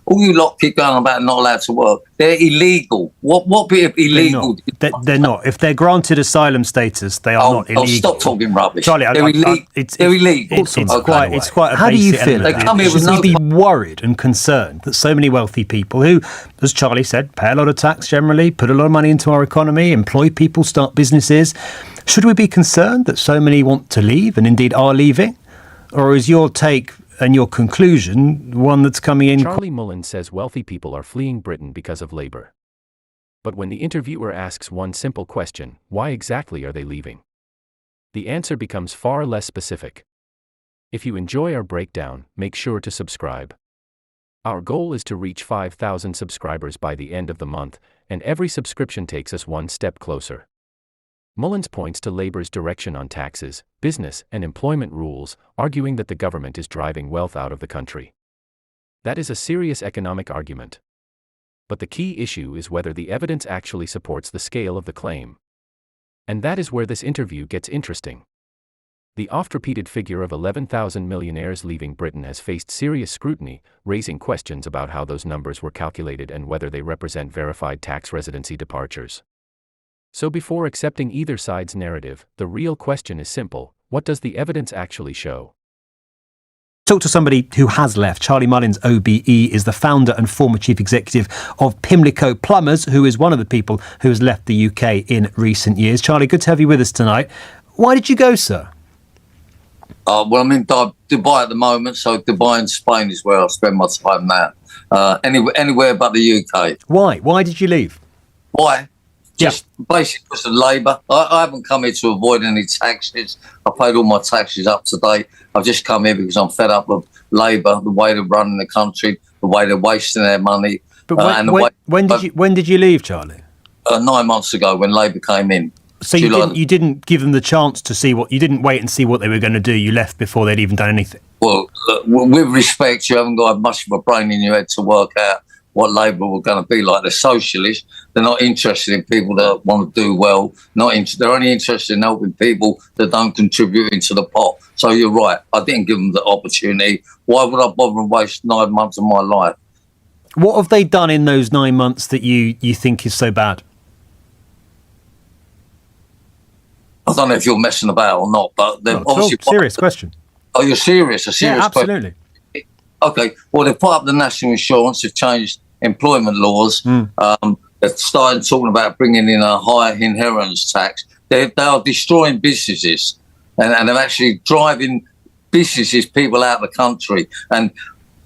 All you lot keep going about not allowed to work. They're illegal. What bit of illegal? They're not. If they're granted asylum status, they are not illegal. Stop talking rubbish. Charlie, they're illegal. They're illegal. It's quite a How basic do you feel? element. They come here with Should we be worried and concerned that so many wealthy people who, as Charlie said, pay a lot of tax generally, put a lot of money into our economy, employ people, start businesses, should we be concerned that so many want to leave and indeed are leaving? Or is your take and your conclusion one that's coming in? Charlie Mullins says wealthy people are fleeing Britain because of labour. But when the interviewer asks one simple question, why exactly are they leaving? The answer becomes far less specific. If you enjoy our breakdown, make sure to subscribe. Our goal is to reach 5,000 subscribers by the end of the month, and every subscription takes us one step closer. Mullins points to Labour's direction on taxes, business, and employment rules, arguing that the government is driving wealth out of the country. That is a serious economic argument. But the key issue is whether the evidence actually supports the scale of the claim. And that is where this interview gets interesting. The oft-repeated figure of 11,000 millionaires leaving Britain has faced serious scrutiny, raising questions about how those numbers were calculated and whether they represent verified tax residency departures. So before accepting either side's narrative, the real question is simple: what does the evidence actually show? Talk to somebody who has left. Charlie Mullins, OBE, is the founder and former chief executive of Pimlico Plumbers, who is one of the people who has left the UK in recent years. Charlie, good to have you with us tonight. Why did you go, sir? Well, I'm in Dubai at the moment, so Dubai and Spain is where I spend my time now. Anywhere but the UK. Why? Why did you leave? Why? Just basically because of Labour. I haven't come here to avoid any taxes. I paid all my taxes up to date. I've just come here because I'm fed up with Labour, the way they're running the country, the way they're wasting their money. But when did you leave, Charlie? 9 months ago, when Labour came in. So you didn't give them the chance to see what, you didn't wait and see what they were going to do. You left before they'd even done anything. Well, look, with respect, you haven't got much of a brain in your head to work out what Labour were going to be like. They're socialists. They're not interested in people that want to do well. They're only interested in helping people that don't contribute into the pot. So you're right. I didn't give them the opportunity. Why would I bother and waste 9 months of my life? What have they done in those 9 months that you think is so bad? I don't know if you're messing about or not, but they're obviously... Serious question. Oh, you're serious? A serious absolutely. Question. Okay, well, they've put up the national insurance, they've changed employment laws, they've started talking about bringing in a higher inheritance tax. They are destroying businesses, and they're actually driving businesses, people out of the country. And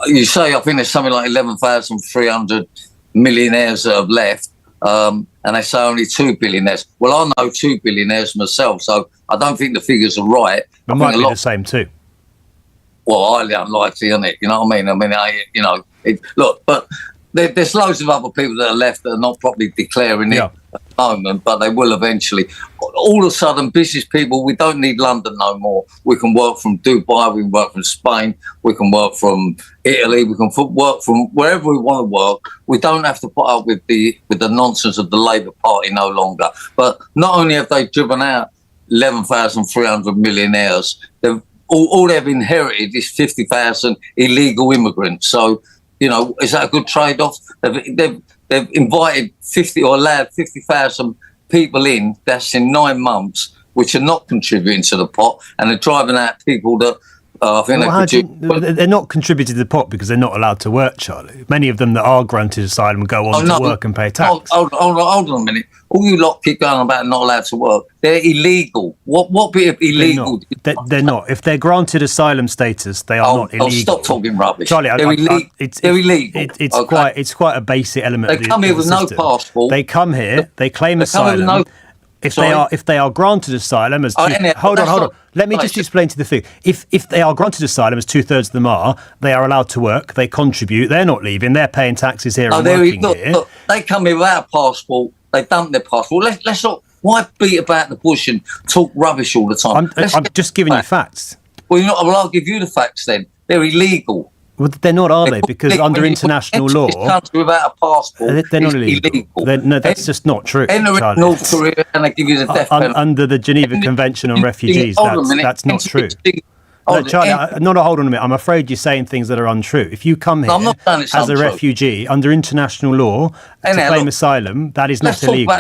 you say, I think there's something like 11,300 millionaires that have left, and they say only 2 billionaires. Well, I know 2 billionaires myself, so I don't think the figures are right. It might be the same too. Well, highly unlikely, isn't it? You know what I mean? Look, but there's loads of other people that are left that are not properly declaring it at the moment, but they will eventually. All of a sudden, business people, we don't need London no more. We can work from Dubai, we can work from Spain, we can work from Italy, we can work from wherever we want to work. We don't have to put up with the nonsense of the Labour Party no longer. But not only have they driven out 11,300 millionaires, all they've inherited is 50,000 illegal immigrants. So, you know, is that a good trade-off? They've invited 50 or allowed 50,000 people in, that's in 9 months, which are not contributing to the pot, and they're driving out people that I think they're not contributing to the pot because they're not allowed to work, Charlie. Many of them that are granted asylum go on to work and pay tax. Hold on a minute. All you lot keep going about not allowed to work. They're illegal. What bit of illegal? They're not. If they're granted asylum status, they are not illegal. Stop talking rubbish. Charlie, they're illegal. They're illegal. It's quite a basic element. They come here with no passport. They come here. They claim asylum. If they are granted asylum as hold on. Let me just explain to the figure. If they are granted asylum, as 2/3 of them are, they are allowed to work. They contribute. They're not leaving. They're paying taxes here and working here. Look, they come here without a passport. They dump their passport. Let's not. Why beat about the bush and talk rubbish all the time? I'm just giving you facts. Well, I'll give you the facts then. They're illegal. Well, they're not, are they? Because under international law, this country without a passport, they're not illegal. No, that's just not true. Enter North Korea and they give you the death penalty. Under the Geneva Convention on Refugees, that's not true. No, Charlie, hold on a minute. I'm afraid you're saying things that are untrue. If you come here as a refugee under international law to claim asylum, that is not illegal.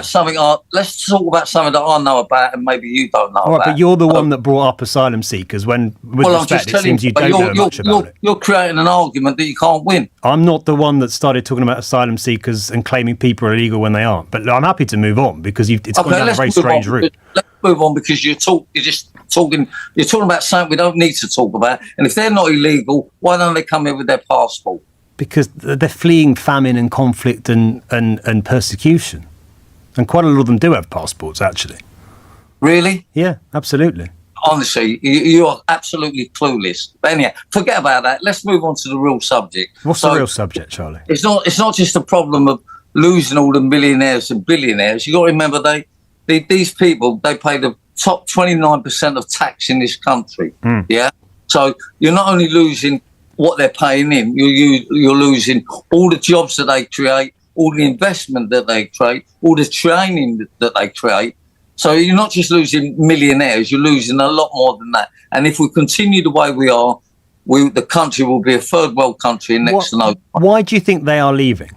Let's talk about something that I know about and maybe you don't know about. But you're the one that brought up asylum seekers when, with respect, it seems you don't know much about it. You're creating an argument that you can't win. I'm not the one that started talking about asylum seekers and claiming people are illegal when they aren't. But I'm happy to move on because it's gone down a very strange route. Let's move on because you're talking about something we don't need to talk about. And if they're not illegal, why don't they come here with their passport? Because they're fleeing famine and conflict and persecution. And quite a lot of them do have passports, actually. Really? Yeah, absolutely. Honestly, you are absolutely clueless. But anyhow, forget about that. Let's move on to the real subject. What's the real subject, Charlie? It's not just a problem of losing all the millionaires and billionaires. You got to remember these people, they pay the top 29% of tax in this country. Yeah. So you're not only losing what they're paying in, you're losing all the jobs that they create, all the investment that they create, all the training that they create. So you're not just losing millionaires, you're losing a lot more than that. And if we continue the way we are, the country will be a third world country next to no. Why do you think they are leaving?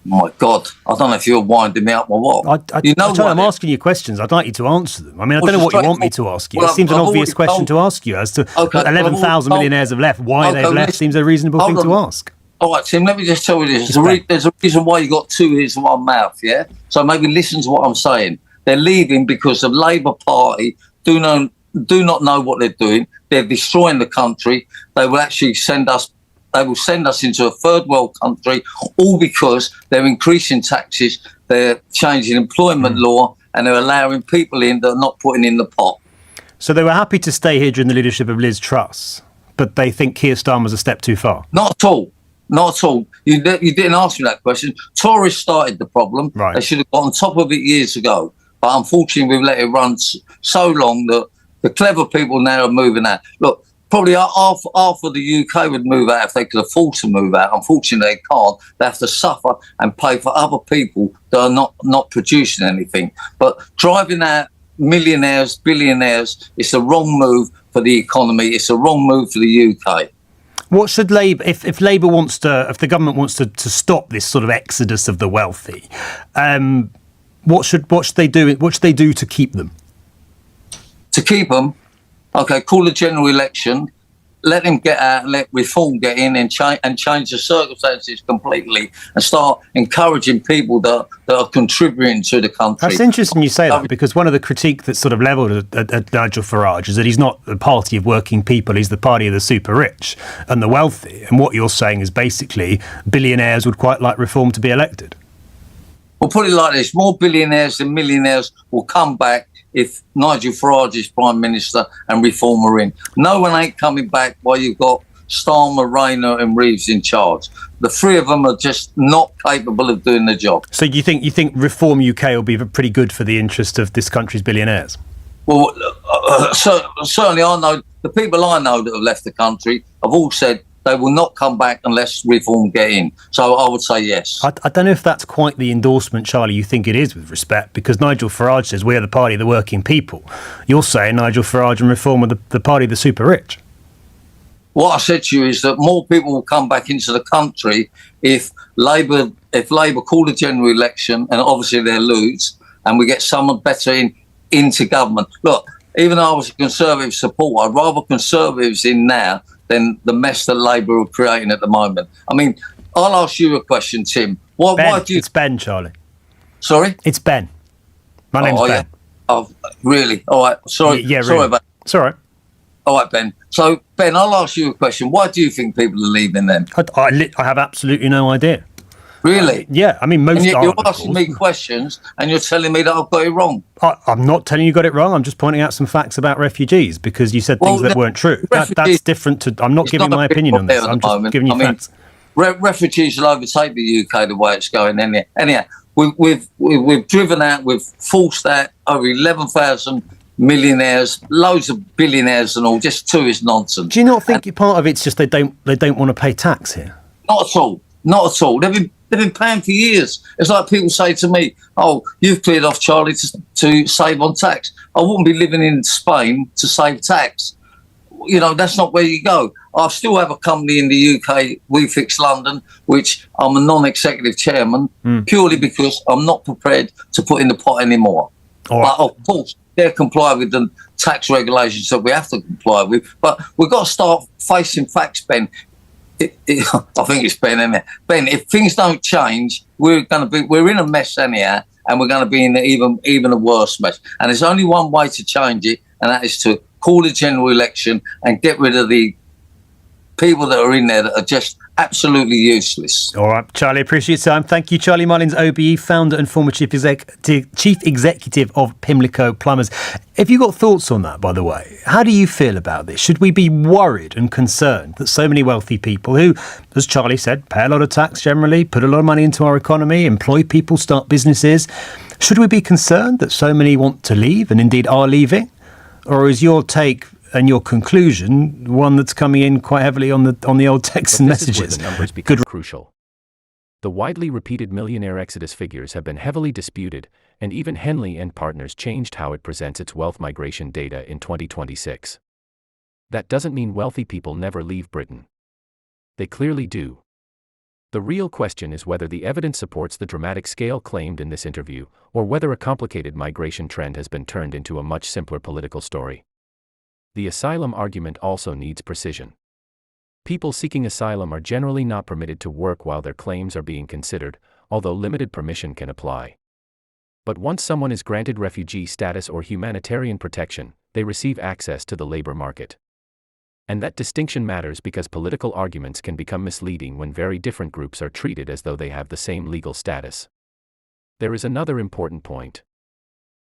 My God, I don't know if you're winding me up or what. I'm asking you questions. I'd like you to answer them. I mean, I don't know what you want me to ask you. It seems an obvious question to ask you as to 11,000 millionaires have left. Why they've left seems a reasonable thing to ask. All right, Tim, let me just tell you this. There's a reason why you got two ears and one mouth, yeah? So maybe listen to what I'm saying. They're leaving because the Labour Party do not know what they're doing. They're destroying the country. They will actually send us into a third world country, all because they're increasing taxes, they're changing employment law, and they're allowing people in that are not putting in the pot. So they were happy to stay here during the leadership of Liz Truss, but they think Keir Starmer was a step too far? Not at all. Not at all. You didn't ask me that question. Tories started the problem. Right. They should have got on top of it years ago. But unfortunately, we've let it run so long that the clever people now are moving out. Look, probably half of the UK would move out if they could afford to move out. Unfortunately, they can't. They have to suffer and pay for other people that are not producing anything. But driving out millionaires, billionaires, it's the wrong move for the economy. It's the wrong move for the UK. What should Labour, if the government wants to stop this sort of exodus of the wealthy, what should they do? What should they do to keep them? To keep them, okay, call a general election, let them get out, and let reform get in and change the circumstances completely, and start encouraging people that are contributing to the country. That's interesting you say that, because one of the critique that's sort of levelled at Nigel Farage is that he's not the party of working people, he's the party of the super rich and the wealthy. And what you're saying is basically billionaires would quite like reform to be elected. Well, put it like this, more billionaires than millionaires will come back if Nigel Farage is Prime Minister and reform are in. No one ain't coming back while you've got Starmer, Rayner and Reeves in charge. The three of them are just not capable of doing the job. So you think Reform UK will be pretty good for the interest of this country's billionaires? Well, certainly I know, the people I know that have left the country have all said they will not come back unless reform get in. So I would say yes. I don't know if that's quite the endorsement, Charlie, you think it is, with respect, because Nigel Farage says we're the party of the working people. You're saying Nigel Farage and reform are the party of the super rich. What I said to you is that more people will come back into the country if Labour call a general election, and obviously they'll lose, and we get someone better into government. Look, even though I was a Conservative supporter, I'd rather Conservatives in now than the mess that Labour are creating at the moment. I mean, I'll ask you a question, Tim. Why do you... It's Ben, Charlie. Sorry? It's Ben. My name's Ben. Yeah. Oh, really? All right. Sorry. Yeah, really. Sorry about that. It's all right. All right, Ben. So, Ben, I'll ask you a question. Why do you think people are leaving then? I have absolutely no idea. Really? Yeah, I mean, most you're asking me questions and you're telling me that I've got it wrong. I'm not telling you got it wrong. I'm just pointing out some facts about refugees because you said things that weren't true. That's different to... I'm not giving my opinion on this. I'm just giving you facts. Refugees will overtake the UK the way it's going. Anyhow, we've driven out, we've forced out over 11,000 millionaires, loads of billionaires and all. Just tourist nonsense. Do you not think part of it's just they don't want to pay tax here? Not at all. Not at all. They've been paying for years. It's like people say to me, "Oh, you've cleared off, Charlie, to save on tax." I wouldn't be living in Spain to save tax. that's not where you go. I still have a company in the UK, We Fix London, which I'm a non-executive chairman, purely because I'm not prepared to put in the pot anymore. But of course, they're complying with the tax regulations that we have to comply with. But we've got to start facing facts, Ben. I think it's Ben, isn't it? Ben, if things don't change, we're in a mess anyhow, and we're going to be in even a worse mess. And there's only one way to change it, and that is to call a general election and get rid of the people that are in there that are just absolutely useless. All right, Charlie, appreciate your time. Thank you, Charlie Mullins, OBE, founder and former chief executive of Pimlico Plumbers. Have you got thoughts on that, by the way? How do you feel about this? Should we be worried and concerned that so many wealthy people who, as Charlie said, pay a lot of tax generally, put a lot of money into our economy, employ people, start businesses, should we be concerned that so many want to leave and indeed are leaving? Or is your take and your conclusion one that's coming in quite heavily on the old texts and messages? This is where the numbers become crucial. The widely repeated millionaire exodus figures have been heavily disputed, and even Henley and Partners changed how it presents its wealth migration data in 2026. That doesn't mean wealthy people never leave Britain. They clearly do. The real question is whether the evidence supports the dramatic scale claimed in this interview, or whether a complicated migration trend has been turned into a much simpler political story. The asylum argument also needs precision. People seeking asylum are generally not permitted to work while their claims are being considered, although limited permission can apply. But once someone is granted refugee status or humanitarian protection, they receive access to the labor market. And that distinction matters because political arguments can become misleading when very different groups are treated as though they have the same legal status. There is another important point.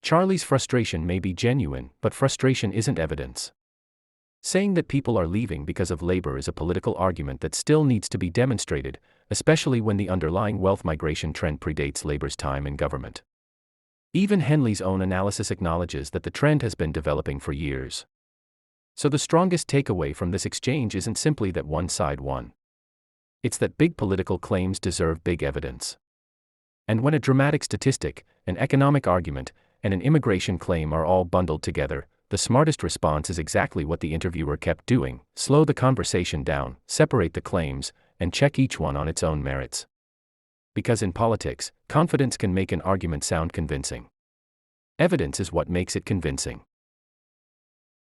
Charlie's frustration may be genuine, but frustration isn't evidence. Saying that people are leaving because of labor is a political argument that still needs to be demonstrated, especially when the underlying wealth migration trend predates labor's time in government. Even Henley's own analysis acknowledges that the trend has been developing for years. So the strongest takeaway from this exchange isn't simply that one side won. It's that big political claims deserve big evidence. And when a dramatic statistic, an economic argument, and an immigration claim are all bundled together, the smartest response is exactly what the interviewer kept doing: slow the conversation down, separate the claims, and check each one on its own merits. Because in politics, confidence can make an argument sound convincing. Evidence is what makes it convincing.